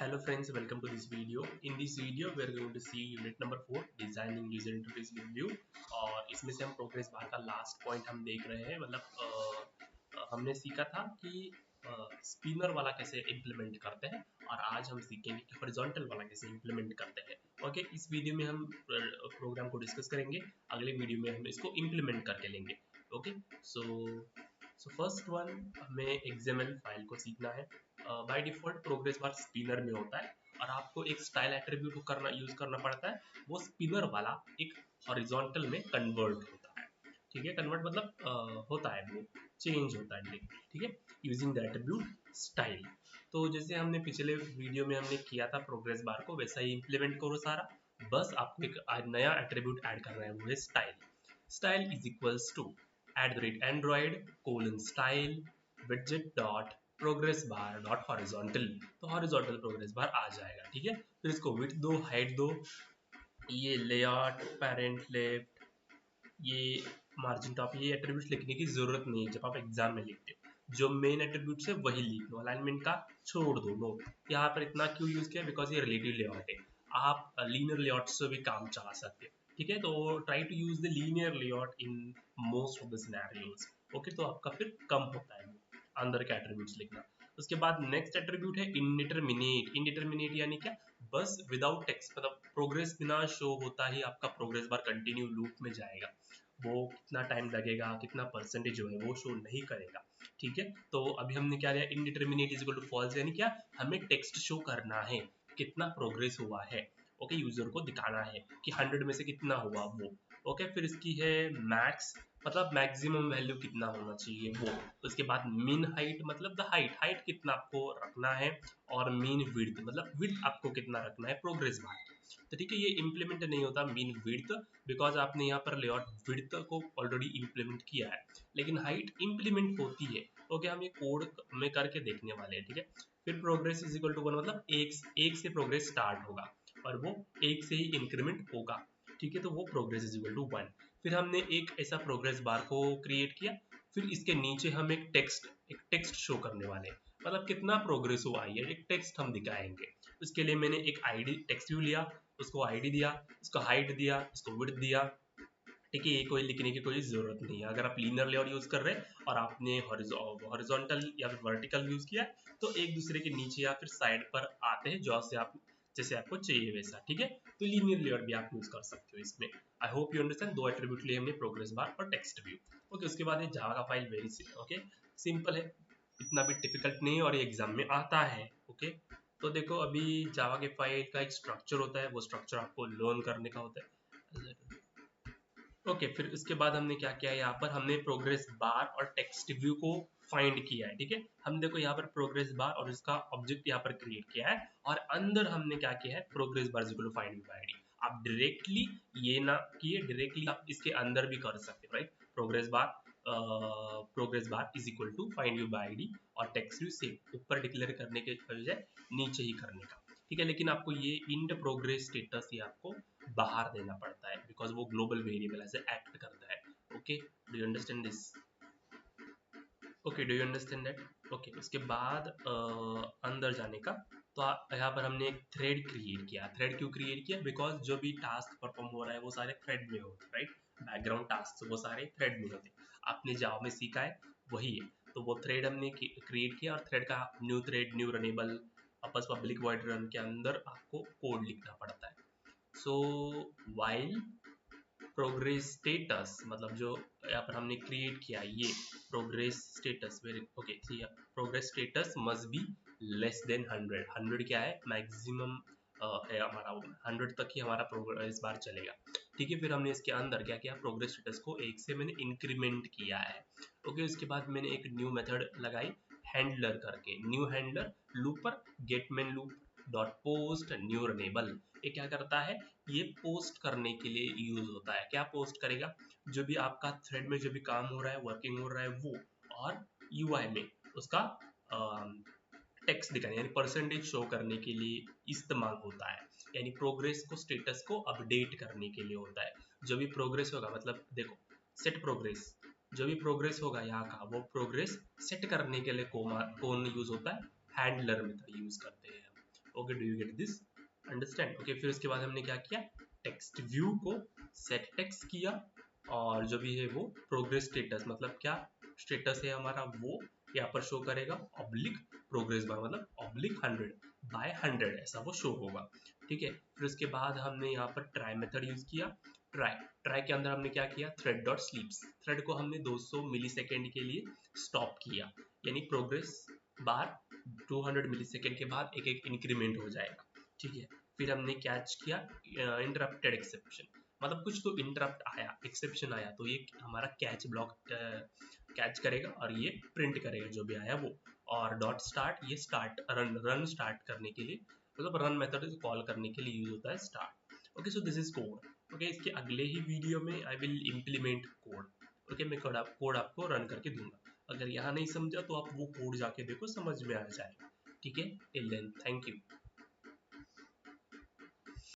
Hello friends, welcome to this video. In this video, we are going to see unit number 4, designing user interface with view. और इसमें से हम progress bar का last point हम देख रहे हैं। मतलब हमने सीखा था कि स्पिनर वाला कैसे इम्प्लीमेंट करते हैं और आज हम सीखेंगे कि हॉरिजॉन्टल वाला कैसे इम्प्लीमेंट करते हैं। ओके, इस वीडियो में हम प्रोग्राम को डिस्कस करेंगे, अगले वीडियो में हम इसको इम्प्लीमेंट करके लेंगे। ओके, सो फर्स्ट वन हमें XML फाइल को सीखना है। By default progress bar spinner में होता है और आपको एक स्टाइल एट्रीब्यूट करना यूज करना पड़ता है। वो स्पिनर वाला एक हॉरिजॉन्टल में कन्वर्ट होता है। ठीक है, कन्वर्ट मतलब होता है, वो चेंज होता है। ठीक है, यूजिंग द एट्रीब्यूट स्टाइल। तो जैसे हमने पिछले वीडियो में हमने किया था प्रोग्रेस बार को, वैसा ही इंप्लीमेंट करो सारा। बस आपको एक नया एट्रीब्यूट ऐड करना है, वो है style. Style is equals to @android:style widget dot progress bar dot horizontal. तो हॉरिजॉन्टल प्रोग्रेस बार आ जाएगा। ठीक है, फिर इसको विड्थ दो, हाइट दो, ये लेआउट, पेरेंट लेफ्ट, ये मार्जिन टॉप, ये एट्रीब्यूट्स लिखने की जरूरत नहीं है जब आप एग्जाम में लिखते हो। जो मेन एट्रीब्यूट्स है वही लिख लो, अलाइनमेंट का छोड़ दो। नो, यहाँ पर इतना क्यों यूज किया, बिकॉज ये रिलेटिव लेआउट है। आप लीनियर लेआउट से भी काम चला सकते हो। ठीक है, तो try to use the linear layout in most of the scenarios. Okay, तो आपका फिर कम होता है अंदर के एट्रीब्यूट्स लिखना। उसके बाद नेक्स्ट एट्रीब्यूट है इनडिटरमिनेट। इनडिटरमिनेट यानी क्या, बस विदाउट टेक्स्ट, मतलब प्रोग्रेस बिना शो होता ही आपका प्रोग्रेस बार कंटिन्यू लूप में जाएगा। वो कितना टाइम लगेगा, कितना परसेंटेज जो है वो शो नहीं करेगा। ठीक है, तो अभी हमने क्या लिया, indeterminate is equal to false, यानी क्या, हमें टेक्स्ट शो करना है कितना प्रोग्रेस हुआ है। ओके, यूजर को दिखाना है कि 100 में से कितना हुआ वो। ओके, फिर इसकी है मैक्स, मतलब मैक्सिमम वैल्यू कितना होना चाहिए वो। उसके बाद मीन हाइट, मतलब द हाइट कितना आपको रखना है। और मीन विड्थ, मतलब विड्थ आपको कितना रखना है प्रोग्रेस बार। तो ठीक है, ये इम्प्लीमेंट नहीं होता मीन विड्थ, बिकॉज आपने यहाँ पर लेआउट विड्थ को ऑलरेडी इम्प्लीमेंट किया है, लेकिन हाइट इम्प्लीमेंट होती है। ओके, हम ये कोड में करके देखने वाले हैं। ठीक है, फिर प्रोग्रेस इज इक्वल टू 1, मतलब एक से प्रोग्रेस स्टार्ट होगा और वो एक से ही इंक्रीमेंट होगा। ठीक है, तो वो प्रोग्रेस इज इक्वल टू 1। फिर हमने एक ऐसा प्रोग्रेस बार को क्रिएट किया, फिर इसके नीचे हम एक टेक्स्ट शो करने वाले हैं, मतलब कितना प्रोग्रेस हुआ है एक टेक्स्ट हम दिखाएंगे। उसके लिए मैंने एक आईडी टेक्स्ट व्यू लिया, उसको आईडी दिया, उसको हाइट दिया, उसको विड्थ दिया। ठीक है, ये कोई लिखने की कोई जरूरत नहीं है। अगर आप लीनियर लेआउट यूज कर रहे हैं और आपने हॉरिजॉन्टल या फिर वर्टिकल यूज किया तो एक दूसरे के नीचे या फिर साइड पर आते हैं, जैसे आपको चाहिए वैसा। ठीक है, तो लीनियर लेआउट भी आप यूज कर सकते हो इसमें। I hope you understand. दो एट्रीब्यूट लिए हमने, प्रोग्रेस बार और टेक्स्ट व्यू। ओके, उसके बाद ये जावा का फाइल वेरी सिंपल है, इतना भी डिफिकल्ट नहीं है और ये एग्जाम में आता है। ओके, तो देखो अभी जावा के फाइल का एक स्ट्रक्चर होता है, वो स्ट्रक्चर आपको लर्न करने का होता है। ओके, फिर उसके बाद हमने क्या किया, यहाँ पर हमने प्रोग्रेस बार और टेक्स्ट व्यू को फाइंड किया है। ठीक है, हम देखो यहाँ पर प्रोग्रेस बार और इसका ऑब्जेक्ट यहाँ पर क्रिएट किया है और अंदर हमने क्या किया है, progress bar equal to find view by ID. आप डायरेक्टली ये ना किए, डायरेक्टली आप इसके अंदर भी कर सकते हो, right. Progress bar is equal to find view by ID और टेक्स्ट व्यू से ऊपर डिक्लेयर करने के बजाय नीचे ही करने का। ठीक है, लेकिन आपको ये इंड प्रोग्रेस स्टेटस ये आपको बाहर देना पड़ता है, बिकॉज वो ग्लोबल वेरिएबल ऐसे एक्ट करता है। Okay, do you understand this? Okay, do you understand that? Okay, उसके बाद अंदर जाने का, तो यहाँ पर हमने एक थ्रेड क्रिएट किया। थ्रेड क्यों क्रिएट किया, बिकॉज जो भी टास्क परफॉर्म हो रहा है वो सारे थ्रेड में होते हैं, राइट। बैकग्राउंड टास्क वो सारे थ्रेड में होते हैं, आपने जावा में सीखा है वही है। तो वो थ्रेड हमने क्रिएट किया और थ्रेड का न्यू थ्रेड, न्यू रनेबल, वापस पब्लिक वॉइड रन के अंदर आपको कोड लिखना पड़ता है। सो वाइल प्रोग्रेस स्टेटस, मतलब जो यहाँ पर हमने क्रिएट किया ये progress status, very okay, progress status must be less than 100। 100 क्या है, मैक्सिमम है हमारा, 100 तक ही हमारा प्रोग्रेस बार चलेगा। ठीक है, फिर हमने इसके अंदर क्या किया, प्रोग्रेस स्टेटस को 1 से मैंने इंक्रीमेंट किया है। ओके, उसके बाद मैंने एक न्यू मेथड लगाई हैंडलर करके, new handler looper get main loop dot post new runnable. ये क्या करता है, ये पोस्ट करने के लिए यूज होता है। क्या पोस्ट करेगा, जो भी आपका थ्रेड में जो भी काम हो रहा है, वर्किंग हो रहा है वो, और यूआई में उसका टेक्स्ट दिखाने यानी परसेंटेज शो करने के लिए इस्तेमाल होता है। यानी प्रोग्रेस को, स्टेटस को अपडेट करने के लिए होता है। जो भी प्रोग्रेस होगा, मतलब देखो सेट प्रोग्रेस, जो भी प्रोग्रेस होगा यहाँ का, वो प्रोग्रेस सेट करने के लिए कौन यूज होता है, हैंडलर मेथड यूज करते हैं। Okay, do you get this, understand? Okay, फिर उसके बाद हमने क्या किया, टेक्स्ट व्यू को सेट टेक्स्ट किया, और जो भी है वो प्रोग्रेस स्टेटस, मतलब क्या स्टेटस है हमारा वो यहाँ पर शो करेगा, ऑब्लिक प्रोग्रेस बार मतलब ऑब्लिक 100/100 ऐसा वो शो होगा, ठीक है। फिर उसके बाद हमने यहाँ पर ट्राई मेथड यूज किया। ट्राई के अंदर हमने क्या किया, थ्रेड डॉट स्लीप्स, थ्रेड को हमने 200 मिली सेकेंड के लिए स्टॉप किया, यानी प्रोग्रेस बार 200 मिली सेकेंड के बाद एक एक इंक्रीमेंट हो जाएगा, ठीक है। फिर हमने कैच किया इंटरप्टेड एक्सेप्शन, मतलब कुछ तो इंटरप्ट आया, एक्सेप्शन आया, तो ये हमारा कैच ब्लॉक कैच करेगा और ये प्रिंट करेगा जो भी आया वो। और डॉट स्टार्ट, ये स्टार्ट रन स्टार्ट करने के लिए, मतलब रन मेथड कॉल करने के लिए यूज होता है start. Okay, so this is code. Okay, इसके अगले ही वीडियो में I will implement code. Okay, मैं कोड आपको रन करके दूंगा, अगर यहाँ नहीं समझा तो आप वो कोड जाके देखो, समझ में आ जाएगा, ठीक है। Till then, thank you.